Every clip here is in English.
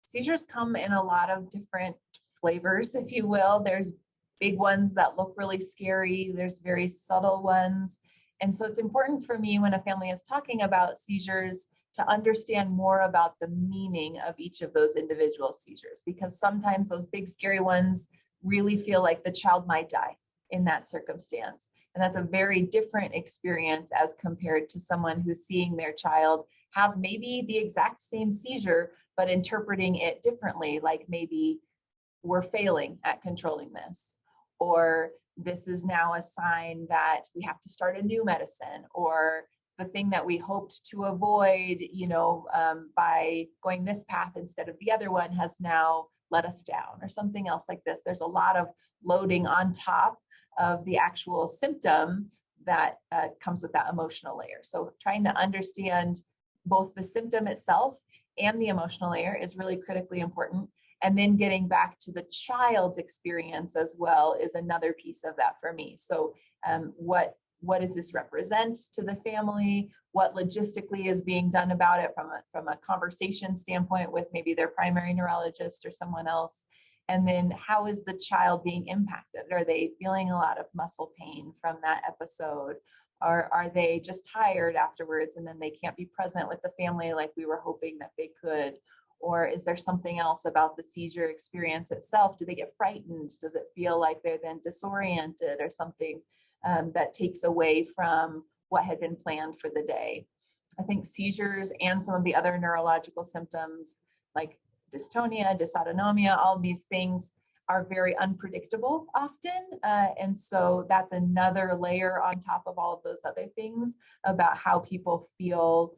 Seizures come in a lot of different flavors, if you will. There's big ones that look really scary. There's very subtle ones. And so it's important for me when a family is talking about seizures to understand more about the meaning of each of those individual seizures, because sometimes those big scary ones really feel like the child might die in that circumstance. And that's a very different experience as compared to someone who's seeing their child have maybe the exact same seizure, but interpreting it differently, like maybe we're failing at controlling this, or this is now a sign that we have to start a new medicine, or the thing that we hoped to avoid, by going this path instead of the other one has now let us down, or something else like this. There's a lot of loading on top of the actual symptom that comes with that emotional layer. So trying to understand both the symptom itself and the emotional layer is really critically important. And then getting back to the child's experience as well is another piece of that for me. So what does this represent to the family? What logistically is being done about it from a conversation standpoint with maybe their primary neurologist or someone else? And then how is the child being impacted? Are they feeling a lot of muscle pain from that episode? Or are they just tired afterwards and then they can't be present with the family like we were hoping that they could? Or is there something else about the seizure experience itself? Do they get frightened? Does it feel like they're then disoriented or something that takes away from what had been planned for the day? I think seizures and some of the other neurological symptoms like dystonia, dysautonomia, all these things are very unpredictable often. And so that's another layer on top of all of those other things about how people feel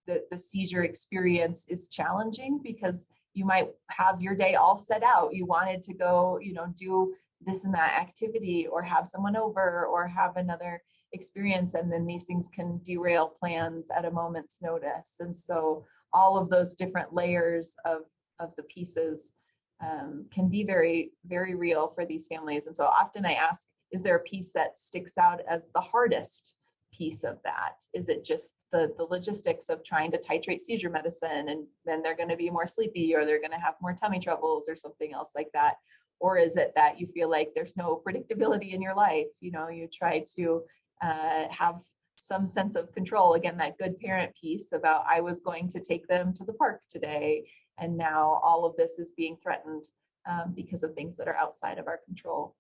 the seizure experience is challenging, because you might have your day all set out. You wanted to go, do this and that activity, or have someone over, or have another experience, and then these things can derail plans at a moment's notice. And so all of those different layers of the pieces can be very, very real for these families. And so often I ask, is there a piece that sticks out as the hardest piece of that? Is it just the logistics of trying to titrate seizure medicine, and then they're going to be more sleepy, or they're going to have more tummy troubles, or something else like that? Or is it that you feel like there's no predictability in your life? You try to have some sense of control. Again, that good parent piece about, I was going to take them to the park today, and now all of this is being threatened because of things that are outside of our control.